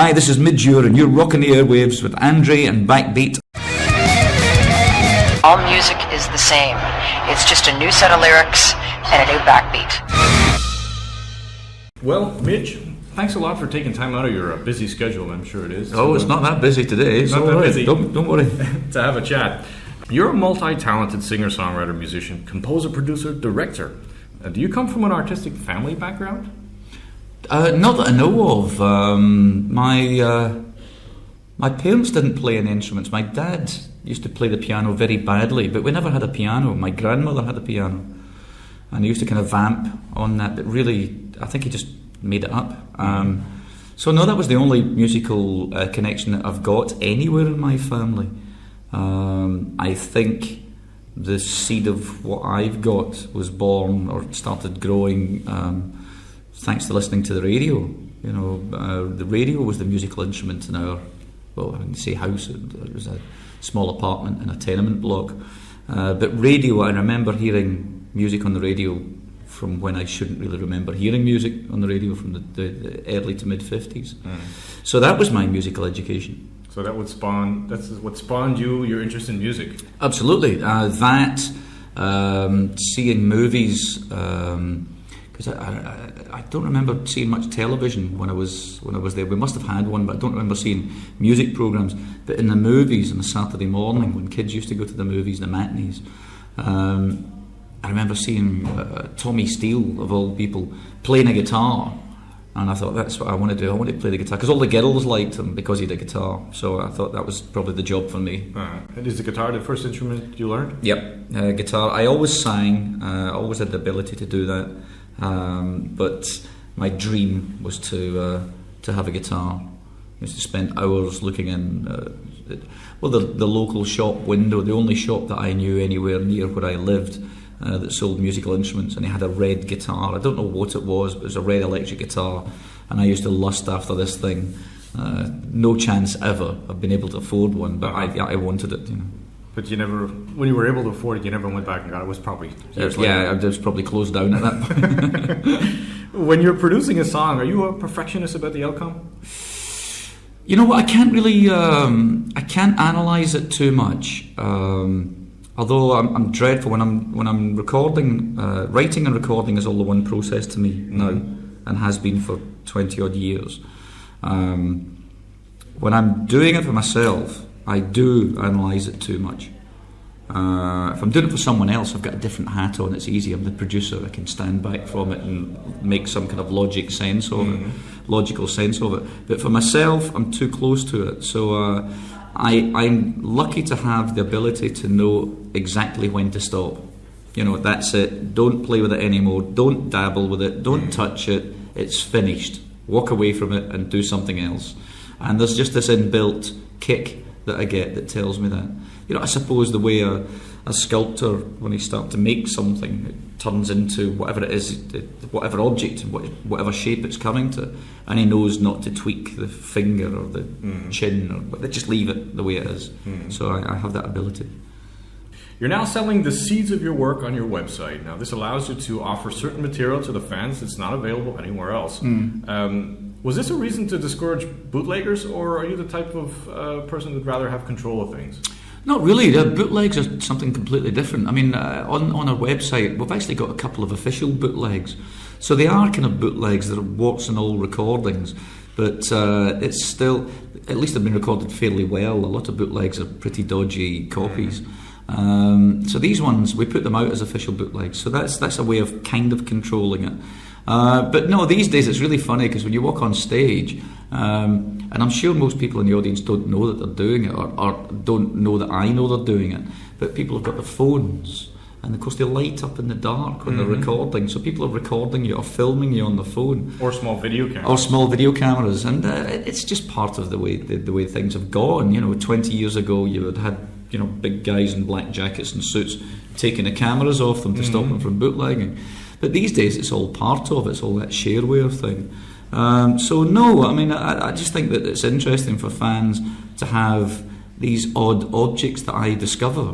Hi, this is Midge Ure, and you're rocking the airwaves with Andre and Backbeat. All music is the same. It's just a new set of lyrics and a new backbeat. Well, Midge, thanks a lot for taking time out of your busy schedule, I'm sure it is. Oh, it's not that busy today. It's not that busy. Don't worry. To have a chat. You're a multi-talented singer, songwriter, musician, composer, producer, director. Do you come from an artistic family background? Not that I know of. My parents didn't play any instruments. My dad used to play the piano very badly, but we never had a piano. My grandmother had a piano, and he used to kind of vamp on that, but really, I think he just made it up. So no, that was the only musical connection that I've got anywhere in my family. I think the seed of what I've got was born or started growing thanks to listening to the radio. You know, the radio was the musical instrument in our, well, I wouldn't say house, it was a small apartment in a tenement block. But radio, I remember hearing music on the radio from when I shouldn't really remember hearing music on the radio, from the early to mid-50s. So that was my musical education. So that's what spawned your interest in music? Absolutely. Seeing movies, because I don't remember seeing much television when I was there. We must have had one, but I don't remember seeing music programs. But in the movies on a Saturday morning, when kids used to go to the movies, the matinees, I remember seeing Tommy Steele, of all people, playing a guitar. And I thought, that's what I want to do. I want to play the guitar, because all the girls liked him because he had a guitar. So I thought that was probably the job for me. And is the guitar the first instrument you learned? Yep, guitar. I always sang. Always had the ability to do that. But my dream was to have a guitar. I used to spend hours looking in the local shop window, the only shop that I knew anywhere near where I lived that sold musical instruments, and he had a red guitar. I don't know what it was, but it was a red electric guitar, and I used to lust after this thing. No chance ever of being able to afford one, but I wanted it. You know. But you never, when you were able to afford it, you never went back and got it. It was probably years later. Yeah, it was probably closed down at that point. When you're producing a song, are you a perfectionist about the outcome? You know what? I can't really, I can't analyse it too much. Although I'm dreadful when I'm recording. Writing and recording is all the one process to me now, and has been for 20 odd years. When I'm doing it for myself, I do analyse it too much. If I'm doing it for someone else, I've got a different hat on. It's easy. I'm the producer. I can stand back from it and make some kind of logical sense of it. But for myself, I'm too close to it. So I'm lucky to have the ability to know exactly when to stop. You know, that's it. Don't play with it anymore. Don't dabble with it. Don't touch it. It's finished. Walk away from it and do something else. And there's just this inbuilt kick that I get that tells me that. You know, I suppose the way a sculptor, when he starts to make something, it turns into whatever it is, whatever object, whatever shape it's coming to, and he knows not to tweak the finger or the chin, or just leave it the way it is. So I have that ability. You're now selling the seeds of your work on your website. Now, this allows you to offer certain material to the fans that's not available anywhere else. Was this a reason to discourage bootleggers, or are you the type of person who'd rather have control of things? Not really. The bootlegs are something completely different. I mean, on our website, we've actually got a couple of official bootlegs. So they are kind of bootlegs that are warts and all recordings, but it's still, at least they've been recorded fairly well. A lot of bootlegs are pretty dodgy copies. So these ones, we put them out as official bootlegs. So that's a way of kind of controlling it. But no, these days it's really funny, because when you walk on stage, and I'm sure most people in the audience don't know that they're doing it, or don't know that I know they're doing it, but people have got their phones, and of course they light up in the dark when they're recording, so people are recording you or filming you on the phone. Or small video cameras. And it's just part of the way things have gone. You know, 20 years ago you would had big guys in black jackets and suits taking the cameras off them to stop them from bootlegging. But these days it's all part of it. It's all that shareware thing. So no, I mean, I just think that it's interesting for fans to have these odd objects that I discover,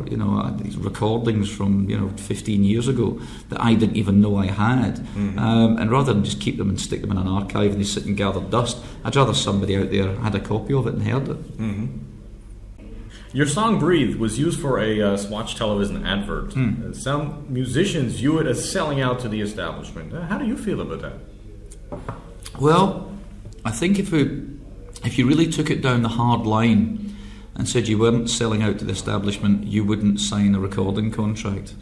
these recordings from 15 years ago that I didn't even know I had, and rather than just keep them and stick them in an archive and they sit and gather dust, I'd rather somebody out there had a copy of it and heard it. Your song "Breathe" was used for a Swatch television advert. Some musicians view it as selling out to the establishment. How do you feel about that? Well, I think if you really took it down the hard line and said you weren't selling out to the establishment, you wouldn't sign a recording contract.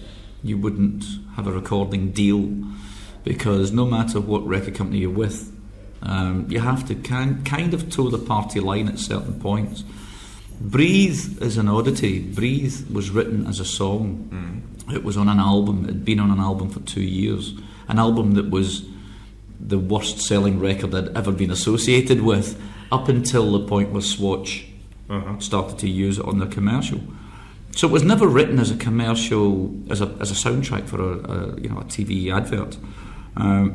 You wouldn't have a recording deal, because no matter what record company you're with, you have to kind of toe the party line at certain points. Breathe is an oddity. Breathe was written as a song. It was on an album. It had been on an album for 2 years. An album that was the worst selling record I'd ever been associated with, up until the point where Swatch started to use it on their commercial. So it was never written as a commercial, as a soundtrack for a TV advert.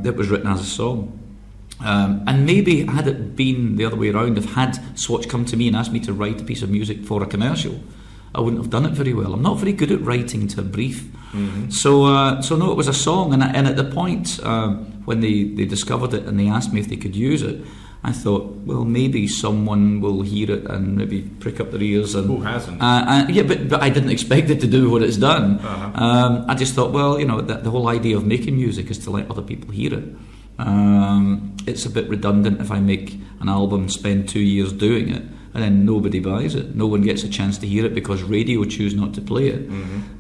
It was written as a song. And maybe had it been the other way around, if had Swatch come to me and asked me to write a piece of music for a commercial, I wouldn't have done it very well. I'm not very good at writing to a brief. So no, it was a song, and at the point when they discovered it and they asked me if they could use it, I thought, well, maybe someone will hear it and maybe prick up their ears. And who hasn't? But I didn't expect it to do what it's done. I just thought, well, the whole idea of making music is to let other people hear it. It's a bit redundant if I make an album and spend 2 years doing it and then nobody buys it. No one gets a chance to hear it because radio choose not to play it.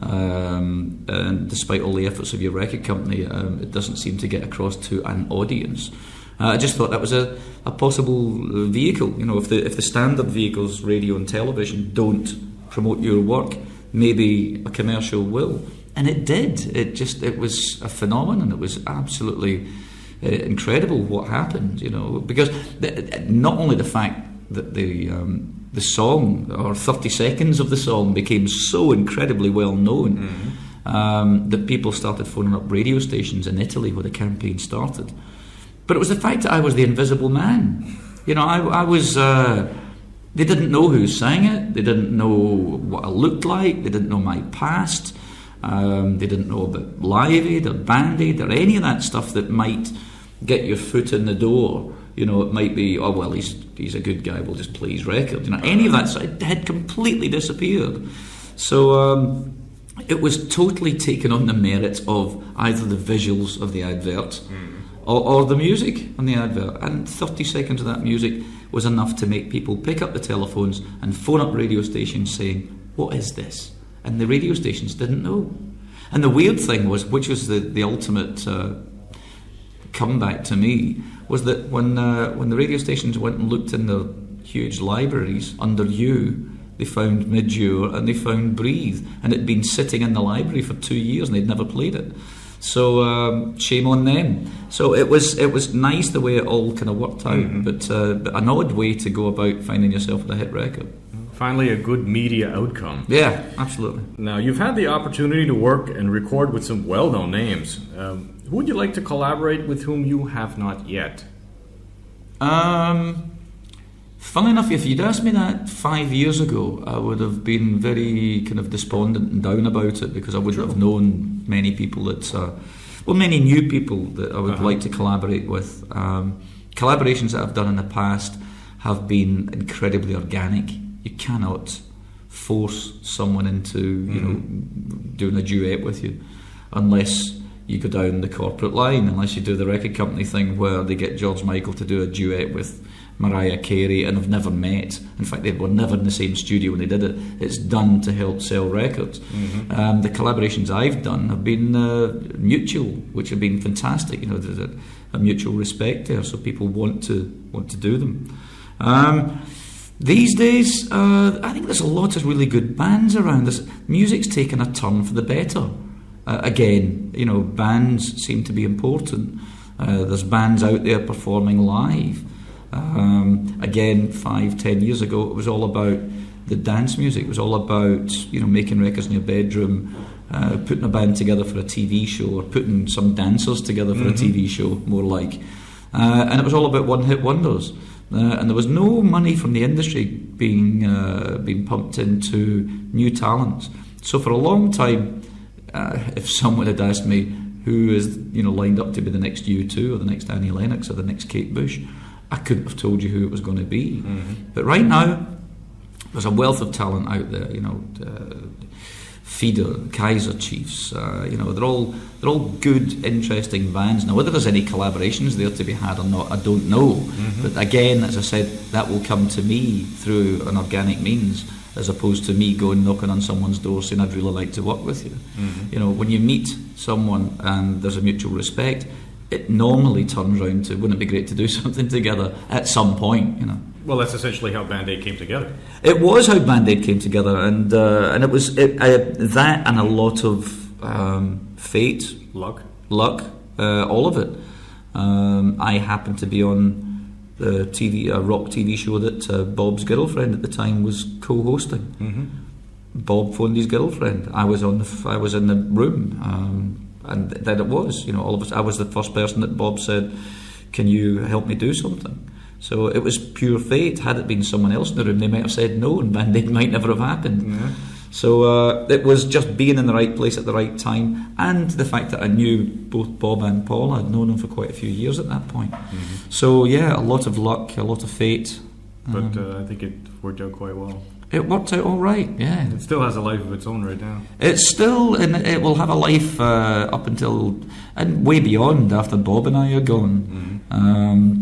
And despite all the efforts of your record company, it doesn't seem to get across to an audience. I just thought that was a possible vehicle. If the standard vehicles, radio and television, don't promote your work, maybe a commercial will. And it did. It was a phenomenon. It was absolutely incredible what happened. Because not only the fact that the song, or 30 seconds of the song, became so incredibly well known that people started phoning up radio stations in Italy where the campaign started. But it was the fact that I was the invisible man. I was. They didn't know who sang it. They didn't know what I looked like. They didn't know my past. They didn't know about Live Aid or Band Aid or any of that stuff that might get your foot in the door. It might be, oh well, he's a good guy, we'll just play his record. Any of that stuff had completely disappeared. So it was totally taken on the merits of either the visuals of the advert or the music on the advert. And 30 seconds of that music was enough to make people pick up the telephones and phone up radio stations saying, what is this? And the radio stations didn't know. And the weird thing was, which was the ultimate comeback to me, was that when the radio stations went and looked in their huge libraries under You, they found Midge Ure and they found Breathe, and it had been sitting in the library for 2 years and they'd never played it. So shame on them. So it was nice the way it all kind of worked out, but an odd way to go about finding yourself with a hit record. Finally, a good media outcome. Yeah, absolutely. Now, you've had the opportunity to work and record with some well-known names. Who would you like to collaborate with whom you have not yet? Funnily enough, if you'd asked me that 5 years ago, I would have been very kind of despondent and down about it, because I wouldn't have known many people many new people that I would like to collaborate with. Collaborations that I've done in the past have been incredibly organic. You cannot force someone into doing a duet with you unless you go down the corporate line, unless you do the record company thing where they get George Michael to do a duet with Mariah Carey and have never met. In fact, they were never in the same studio when they did it. It's done to help sell records. The collaborations I've done have been mutual, which have been fantastic. There's a mutual respect there, so people want to do them. These days, I think there's a lot of really good bands around. Music's taken a turn for the better. Again, bands seem to be important. There's bands out there performing live. Again, 5-10 years ago, it was all about the dance music. It was all about making records in your bedroom, putting a band together for a TV show, or putting some dancers together for a TV show, more like. And it was all about one-hit wonders. and there was no money from the industry being pumped into new talents. So for a long time, if someone had asked me who is lined up to be the next U2 or the next Annie Lennox or the next Kate Bush, I couldn't have told you who it was going to be. But right now, there's a wealth of talent out there. Feeder, Kaiser Chiefs. They're all good, interesting bands. Now, whether there's any collaborations there to be had or not, I don't know. But again, as I said, that will come to me through an organic means, as opposed to me going knocking on someone's door saying I'd really like to work with you. When you meet someone and there's a mutual respect, it normally turns around to, wouldn't it be great to do something together at some point? Well, that's essentially how Band Aid came together. It was how Band Aid came together, and it was that and a lot of fate, luck, all of it. I happened to be on the rock TV show that Bob's girlfriend at the time was co-hosting. Bob phoned his girlfriend. I was in the room, and then it was, all of us. I was the first person that Bob said, "Can you help me do something?" So it was pure fate. Had it been someone else in the room, they might have said no, and Band Aid might never have happened. So it was just being in the right place at the right time, and the fact that I knew both Bob and Paul. I'd known them for quite a few years at that point. So yeah, a lot of luck, a lot of fate. But I think it worked out quite well. It worked out all right, yeah. It still has a life of its own right now. It's still, and it will have a life up until, and way beyond, after Bob and I are gone.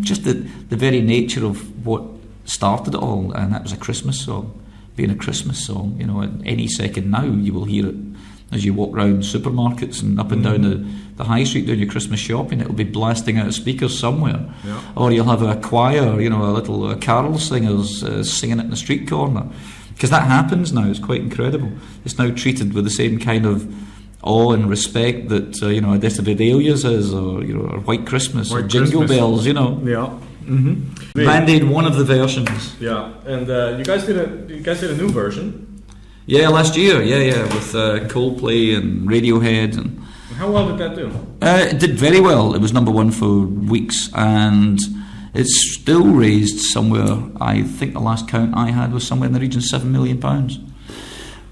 Just the very nature of what started it all, and that was a Christmas song. Being a Christmas song, any second now you will hear it as you walk around supermarkets and up and down the high street doing your Christmas shopping. It'll be blasting out of speakers somewhere. Or you'll have a choir, a little carol singers singing it in the street corner. Because that happens now. It's quite incredible. It's now treated with the same kind of awe and respect that a Death of Adelia's is, or White Christmas, or Jingle Bells. Yeah. Band Aid, one of the versions. Yeah, and you guys did a new version. Yeah, last year. Yeah, with Coldplay and Radiohead. And how well did that do? It did very well. It was number one for weeks, and it's still raised somewhere. I think the last count I had was somewhere in the region of £7 million.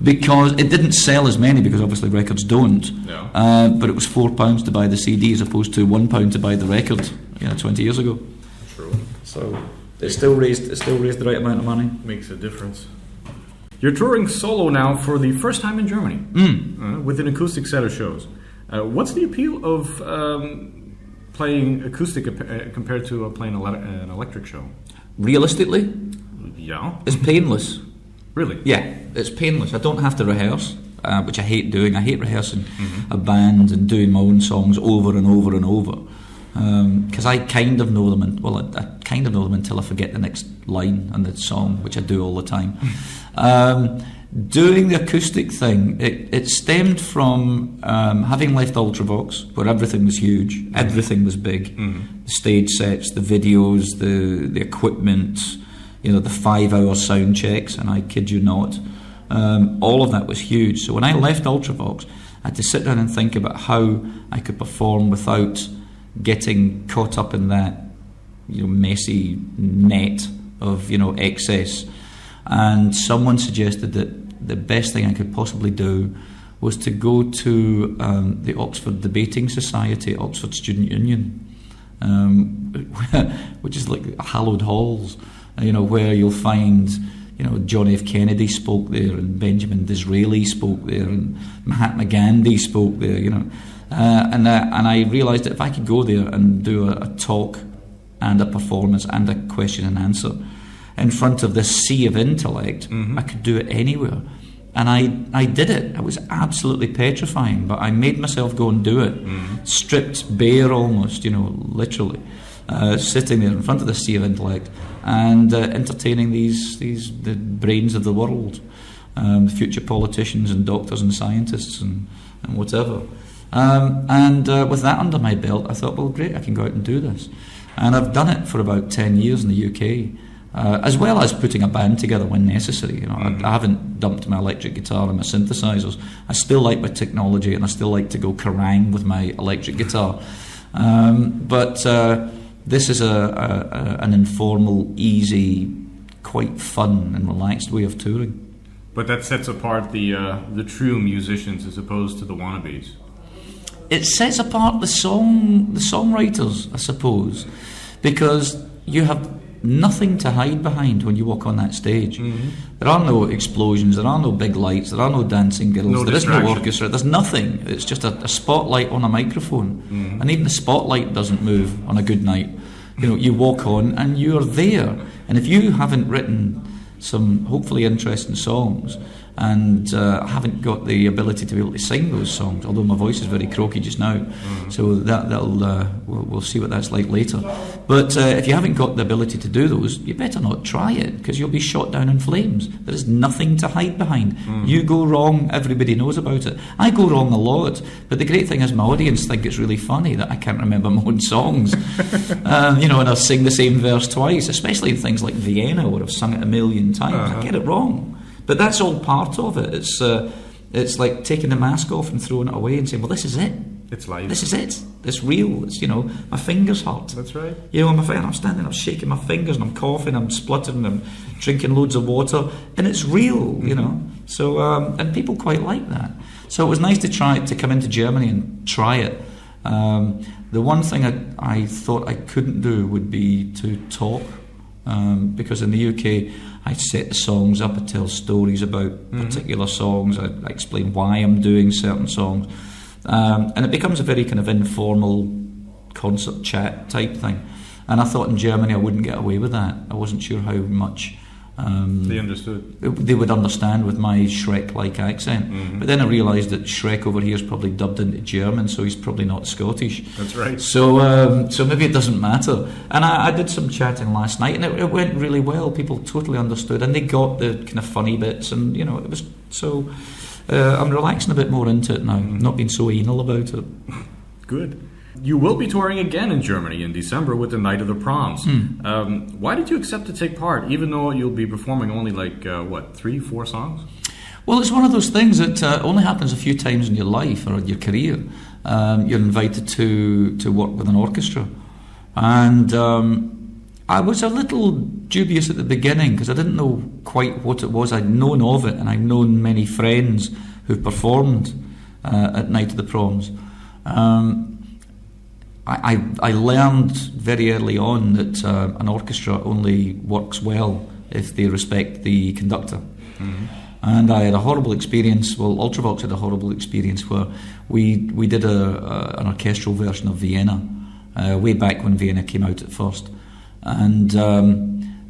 Because it didn't sell as many, because obviously records don't. But it was £4 to buy the CD as opposed to £1 to buy the record. 20 years ago. True. So it still raised the right amount of money. Makes a difference. You're touring solo now for the first time in Germany with an acoustic set of shows. What's the appeal of playing acoustic compared to playing an electric show? Realistically, yeah, it's painless. Really? Yeah, it's painless. I don't have to rehearse, which I hate doing. I hate rehearsing a band and doing my own songs over and over and over. Because I kind of know them, I kind of know them until I forget the next line on the song, which I do all the time. Doing the acoustic thing, it stemmed from having left Ultravox, where everything was huge, everything was big. The stage sets, the videos, the equipment, the 5-hour sound checks, and I kid you not, all of that was huge. So when I left Ultravox, I had to sit down and think about how I could perform without getting caught up in that messy net of excess. And someone suggested that the best thing I could possibly do was to go to the Oxford Debating Society, Oxford Student Union, which is like hallowed halls, where you'll find John F. Kennedy spoke there, and Benjamin Disraeli spoke there, and Mahatma Gandhi spoke there, and I realised that if I could go there and do a talk and a performance and a question and answer in front of this sea of intellect, I could do it anywhere. And I did it. It was absolutely petrifying, but I made myself go and do it, stripped bare almost, literally, sitting there in front of the sea of intellect and entertaining the brains of the world, the future politicians and doctors and scientists and whatever. With that under my belt, I thought, well, great, I can go out and do this. And I've done it for about 10 years in the UK, as well as putting a band together when necessary. I haven't dumped my electric guitar and my synthesizers. I still like my technology, and I still like to go kerrang with my electric guitar. But this is an informal, easy, quite fun and relaxed way of touring. But that sets apart the true musicians as opposed to the wannabes. It sets apart the songwriters, I suppose, because you have nothing to hide behind when you walk on that stage. Mm-hmm. There are no explosions, there are no big lights, there are no dancing girls, there is no orchestra, there's nothing. It's just a spotlight on a microphone. Mm-hmm. And even the spotlight doesn't move on a good night. You know, you walk on and you're there. And if you haven't written some hopefully interesting songs and haven't got the ability to be able to sing those songs, although my voice is very croaky just now, so that'll we'll see what that's like later. But if you haven't got the ability to do those, you better not try it, because you'll be shot down in flames. There is nothing to hide behind. You go wrong, everybody knows about it. I go wrong a lot, but the great thing is my audience think it's really funny that I can't remember my own songs. And I sing the same verse twice, especially in things like Vienna, where I've sung it 1 million times. I get it wrong. But that's all part of it. It's like taking the mask off and throwing it away and saying, well, this is it. It's life. This is it. It's real. It's, my fingers hurt. That's right. I'm standing, I'm shaking my fingers, and I'm coughing, I'm spluttering, I'm drinking loads of water, and it's real, So, and people quite like that. So it was nice to come into Germany and try it. The one thing I thought I couldn't do would be to talk, because in the UK, I set the songs up, I tell stories about particular songs, I explain why I'm doing certain songs, and it becomes a very kind of informal concert chat type thing. And I thought in Germany I wouldn't get away with that. I wasn't sure how much they understood. They would understand with my Shrek-like accent. But then I realised that Shrek over here is probably dubbed into German, so he's probably not Scottish. That's right. So maybe it doesn't matter. And I did some chatting last night, and it went really well. People totally understood, and they got the kind of funny bits, and it was so. I'm relaxing a bit more into it now, not being so anal about it. Good. You will be touring again in Germany in December with the Night of the Proms. Why did you accept to take part, even though you'll be performing only 3-4 songs? Well, it's one of those things that only happens a few times in your life or your career. You're invited to work with an orchestra. And I was a little dubious at the beginning because I didn't know quite what it was. I'd known of it, and I'd known many friends who've performed at Night of the Proms. I learned very early on that an orchestra only works well if they respect the conductor. And I had a horrible experience. Well, Ultravox had a horrible experience where we did an orchestral version of Vienna way back when Vienna came out at first, and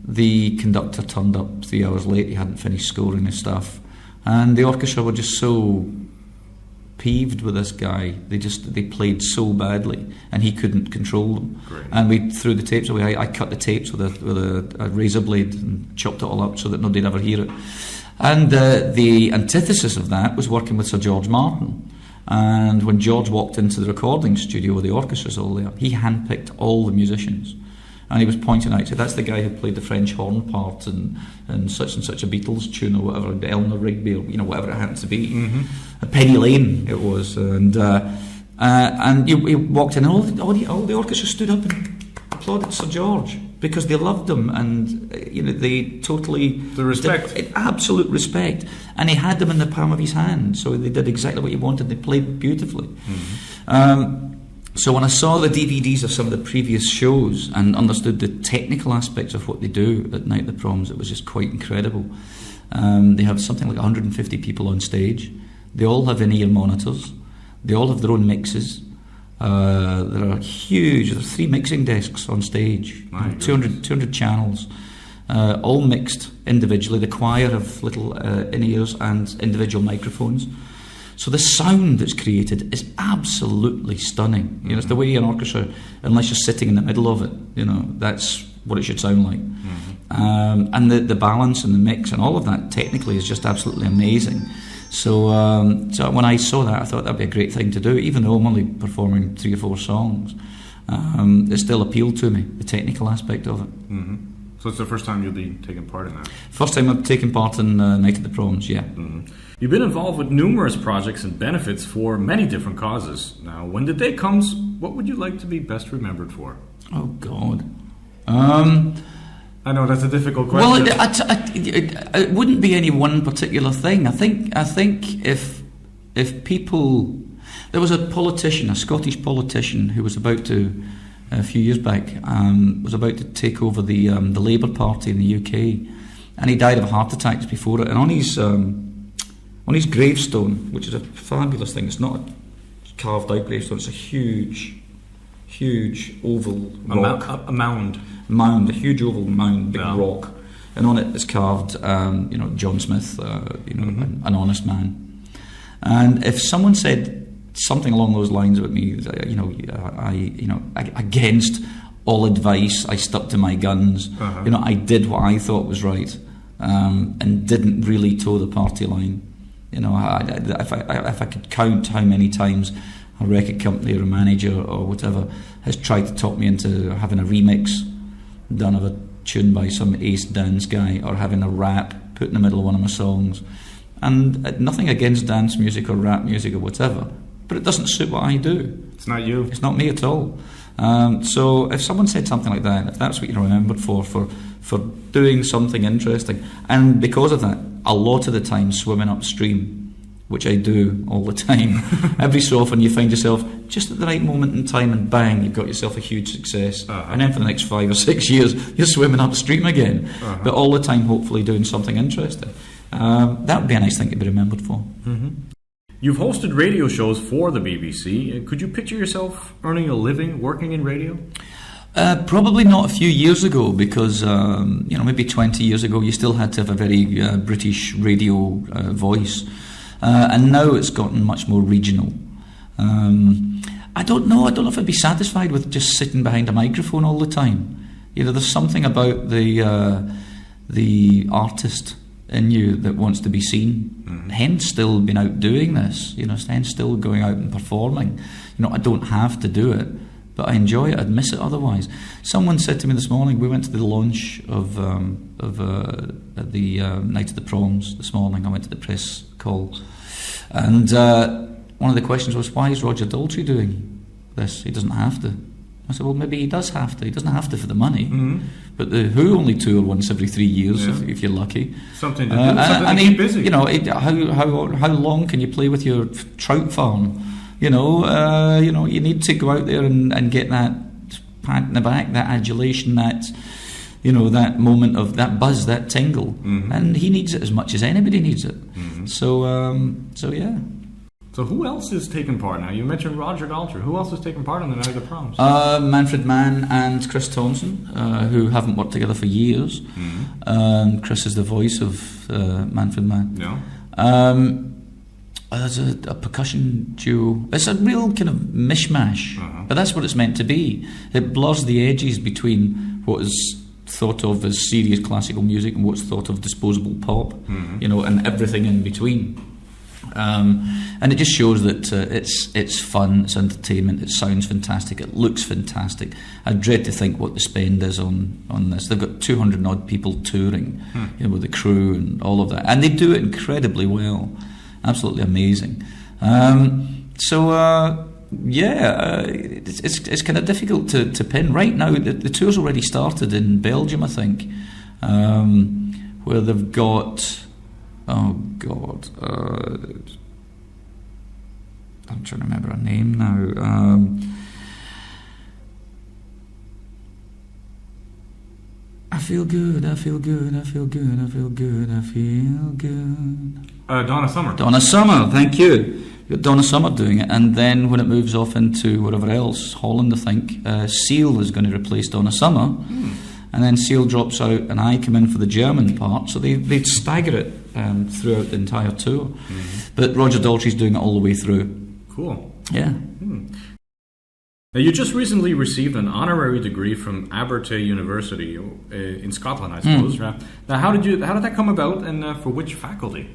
the conductor turned up 3 hours late. He hadn't finished scoring his stuff, and the orchestra were just so peeved with this guy. They played so badly, and he couldn't control them. Great. And we threw the tapes away. I cut the tapes with a razor blade and chopped it all up so that nobody'd ever hear it. And the antithesis of that was working with Sir George Martin. And when George walked into the recording studio where the orchestra's all there, he handpicked all the musicians. And he was pointing out, so that's the guy who played the French horn part and such a Beatles tune or whatever, Eleanor Rigby or whatever it happened to be. Penny Lane it was, and he walked in, and all the orchestra stood up and applauded Sir George because they loved him, and they totally the respect, absolute respect, and he had them in the palm of his hand, so they did exactly what he wanted. They played beautifully. So when I saw the DVDs of some of the previous shows and understood the technical aspects of what they do at Night of the Proms, it was just quite incredible. They have something like 150 people on stage. They all have in-ear monitors. They all have their own mixes. There are huge. There are 3 mixing desks on stage. 200 channels, all mixed individually. The choir have little in-ears and individual microphones. So the sound that's created is absolutely stunning. It's the way an orchestra, unless you're sitting in the middle of it, that's what it should sound like. And the balance and the mix and all of that technically is just absolutely amazing. So when I saw that, I thought that'd be a great thing to do. Even though I'm only performing 3 or 4 songs, it still appealed to me, the technical aspect of it. So it's the first time you'll be taking part in that? First time I've taken part in Night of the Proms, yeah. You've been involved with numerous projects and benefits for many different causes. Now, when the day comes, what would you like to be best remembered for? Oh God. I know that's a difficult question. Well, it wouldn't be any one particular thing. I think if people, there was a politician, a Scottish politician, who was about to, a few years back, was about to take over the Labour Party in the UK, and he died of heart attacks before it. And on his gravestone, which is a fabulous thing, it's not a carved out gravestone; it's a huge oval rock, a mound. A huge oval mound, big rock, and on it is carved, John Smith, an honest man. And if someone said something along those lines about me, against all advice, I stuck to my guns. I did what I thought was right, and didn't really toe the party line. If I could count how many times a record company or a manager or whatever has tried to talk me into having a remix done of a tune by some ace dance guy, or having a rap put in the middle of one of my songs. And nothing against dance music or rap music or whatever, but it doesn't suit what I do. It's not you. It's not me at all. So if someone said something like that, if that's what you're remembered for doing something interesting, and because of that, a lot of the time swimming upstream, which I do all the time, every so often you find yourself just at the right moment in time, and bang, you've got yourself a huge success. And then for the next 5 or 6 years, you're swimming upstream again. But all the time, hopefully, doing something interesting. That would be a nice thing to be remembered for. You've hosted radio shows for the BBC. Could you picture yourself earning a living working in radio? Probably not a few years ago, because maybe 20 years ago you still had to have a very British radio voice, and now it's gotten much more regional. I don't know if I'd be satisfied with just sitting behind a microphone all the time. There's something about the artist in you that wants to be seen. Hence still been out doing this, hence still going out and performing. I don't have to do it, but I enjoy it. I'd miss it otherwise. Someone said to me this morning, we went to the launch of the Night of the Proms this morning. I went to the press call, and one of the questions was, why is Roger Daltrey doing this? He doesn't have to. I said, well, maybe he does have to. He doesn't have to for the money, but the Who only tour once every 3 years, if you're lucky. Something to do, something to keep busy. How long can you play with your trout farm? You need to go out there and get that pat in the back, that adulation, that that moment of that buzz, that tingle, and he needs it as much as anybody needs it. So yeah. So who else is taking part now? You mentioned Roger Daltrey. Who else is taking part in the Night of the Proms? Manfred Mann and Chris Thompson, who haven't worked together for years. Chris is the voice of Manfred Mann. Yeah. There's a percussion duo. It's a real kind of mishmash, but that's what it's meant to be. It blurs the edges between what is thought of as serious classical music and what's thought of disposable pop, and everything in between. And it just shows that it's fun, it's entertainment, it sounds fantastic, it looks fantastic. I dread to think what the spend is on this. They've got 200 odd people touring, with the crew and all of that, and they do it incredibly well. Absolutely amazing. It's kind of difficult to pin. Right now, the tour's already started in Belgium, I think, where they've got, oh God, I'm trying to remember her name now. I feel good, I feel good, I feel good, I feel good, I feel good. Donna Summer. Donna Summer, thank you. You've got Donna Summer doing it, and then when it moves off into whatever else, Holland, I think, Seal is going to replace Donna Summer, and then Seal drops out, and I come in for the German part, so they stagger it throughout the entire tour. But Roger Daltrey's doing it all the way through. Cool. Yeah. Now, you just recently received an honorary degree from Abertay University in Scotland, I suppose. Right? Now, how did that come about, and for which faculty?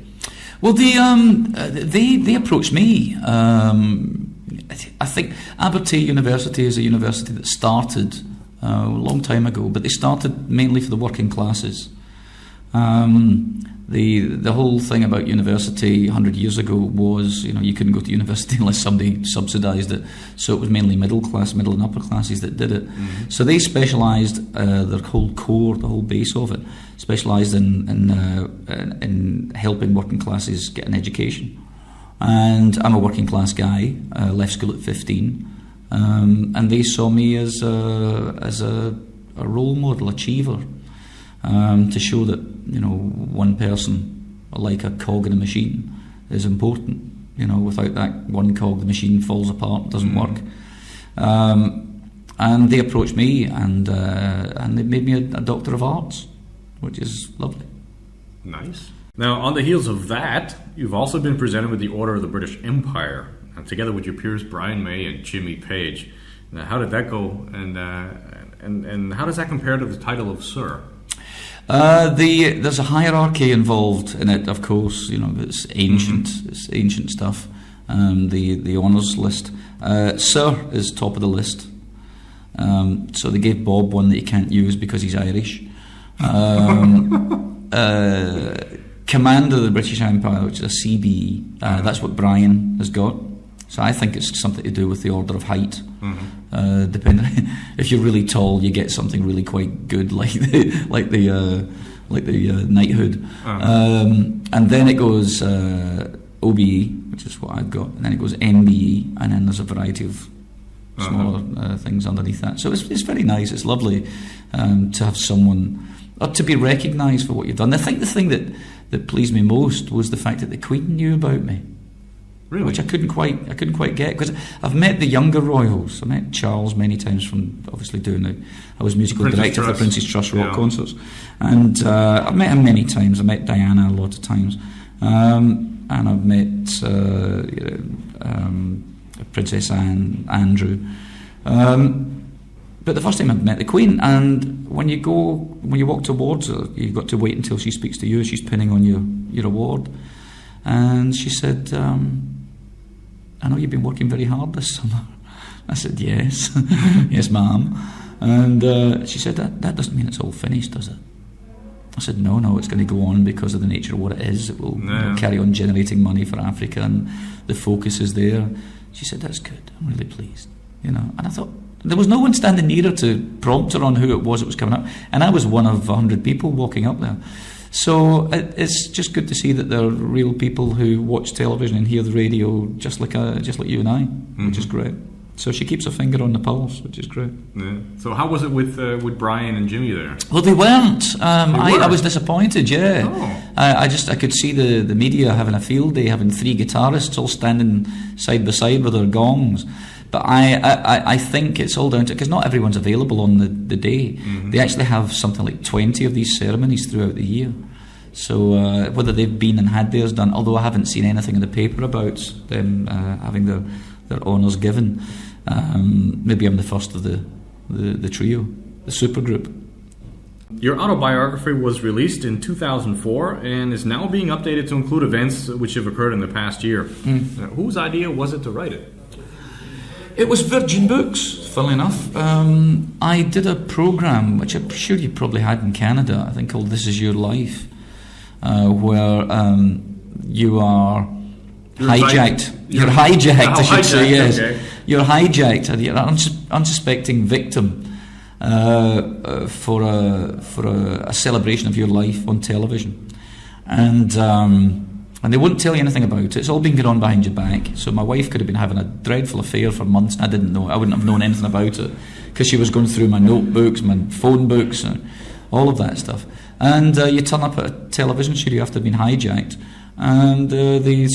Well, they approached me. I think Abertay University is a university that started a long time ago, but they started mainly for the working classes. The whole thing about university 100 years ago was, you couldn't go to university unless somebody subsidised it. So it was mainly middle and upper classes that did it. Mm-hmm. So they specialised, their whole core, the whole base of it, specialised in helping working classes get an education. And I'm a working class guy, left school at 15, and they saw me as a role model, achiever. To show that one person, like a cog in a machine, is important. Without that one cog, the machine falls apart, doesn't work. And they approached me, and they made me a Doctor of Arts, which is lovely. Nice. Now, on the heels of that, you've also been presented with the Order of the British Empire, together with your peers Brian May and Jimmy Page. Now, how did that go, and how does that compare to the title of Sir? There's a hierarchy involved in it, of course. It's ancient. Mm-hmm. It's ancient stuff. The honours list. Sir is top of the list. So they gave Bob one that he can't use because he's Irish. Commander of the British Empire, which is a CBE. That's what Brian has got. So I think it's something to do with the order of height. Mm-hmm. Depending, if you're really tall, you get something really quite good, like the knighthood. And then it goes OBE, which is what I've got, and then it goes MBE, and then there's a variety of smaller things underneath that. So it's very nice. It's lovely to have someone, or to be recognised for what you've done. I think the thing that pleased me most was the fact that the Queen knew about me. Really? Which I couldn't quite get, because I've met the younger royals. I met Charles many times from obviously I was musical director for the Prince's Trust rock concerts, and I've met him many times. I met Diana a lot of times, and I've met Princess Anne, Andrew. But the first time I met the Queen, and when you walk towards her, you've got to wait until she speaks to you. She's pinning on your award, and she said, I know you've been working very hard this summer. I said, yes. Yes, ma'am. And she said, that doesn't mean it's all finished, does it? I said, no, it's going to go on because of the nature of what it is. It will carry on generating money for Africa, and the focus is there. She said, that's good. I'm really pleased. And I thought, there was no one standing near her to prompt her on who it was that was coming up. And I was one of 100 people walking up there. So it's just good to see that there are real people who watch television and hear the radio just like you and I, which is great. So she keeps her finger on the pulse, which is great. Yeah. So how was it with Brian and Jimmy there? Well, they weren't. I was disappointed. Yeah, I could see the media having a field day, having 3 guitarists all standing side by side with their gongs. But I think it's all down to, because not everyone's available on the day. Mm-hmm. They actually have something like 20 of these ceremonies throughout the year. So whether they've been and had theirs done, although I haven't seen anything in the paper about them having their honours given, maybe I'm the first of the trio, the supergroup. Your autobiography was released in 2004 and is now being updated to include events which have occurred in the past year. Whose idea was it to write it? It was Virgin Books, funnily enough. I did a programme, which I'm sure you probably had in Canada, I think called This Is Your Life, where you are hijacked. You're hijacked, I should say, yes. Okay. You're hijacked, and you're an unsuspecting victim for a celebration of your life on television. And they wouldn't tell you anything about it. It's all been going on behind your back. So my wife could have been having a dreadful affair for months, and I didn't know. I wouldn't have known anything about it, because she was going through my notebooks, my phone books, and all of that stuff. And you turn up at a television studio after being hijacked, and they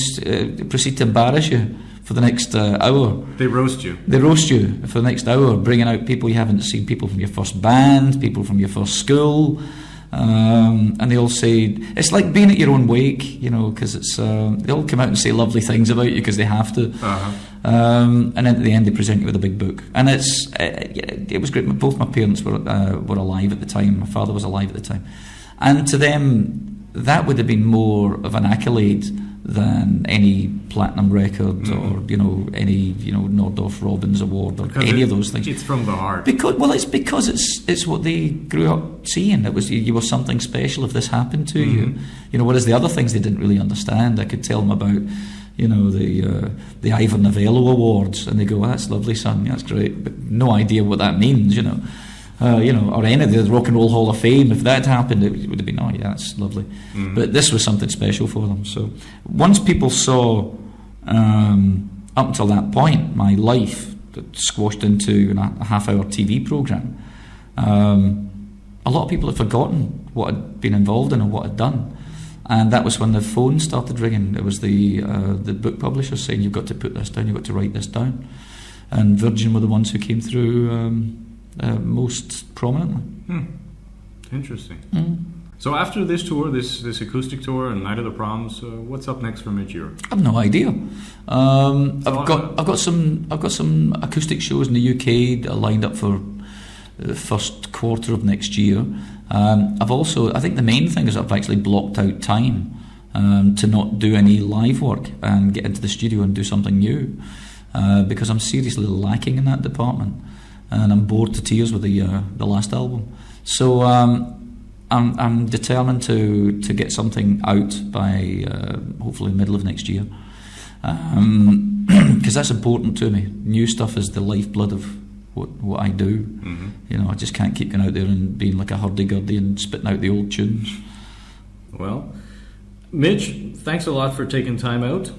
proceed to embarrass you for the next hour. They roast you. They roast you for the next hour, bringing out people you haven't seen, people from your first band, people from your first school. And they all say, it's like being at your own wake, because it's they all come out and say lovely things about you because they have to. And then at the end they present you with a big book, and it was great. Both my parents were alive at the time. My father was alive at the time, and to them that would have been more of an accolade than any platinum record or any Nordorf Robbins award or any of those things. It's from the heart. Because it's what they grew up seeing. It was you were something special if this happened to you. Whereas the other things they didn't really understand. I could tell them about the Ivor Novello Awards, and they go, "That's lovely, son. That's great," but no idea what that means. Or any of the Rock and Roll Hall of Fame. If that happened, it would have been, "Oh yeah, that's lovely." But this was something special for them. So once people saw, up until that point, my life squashed into a half-hour TV program, a lot of people had forgotten what I'd been involved in and what I'd done. And that was when the phone started ringing. It was the book publishers saying, "You've got to put this down. You've got to write this down." And Virgin were the ones who came through most prominently. Interesting. So after this tour, this acoustic tour and Night of the Proms, what's up next for Midge Ure? I've no idea. I've got some acoustic shows in the UK lined up for the first quarter of next year. I think the main thing is I've actually blocked out time to not do any live work and get into the studio and do something new, because I'm seriously lacking in that department, and I'm bored to tears with the last album. So I'm determined to get something out by hopefully the middle of next year, because that's important to me. New stuff is the lifeblood of what I do. I just can't keep going out there and being like a hurdy-gurdy and spitting out the old tunes. Well, Midge, thanks a lot for taking time out.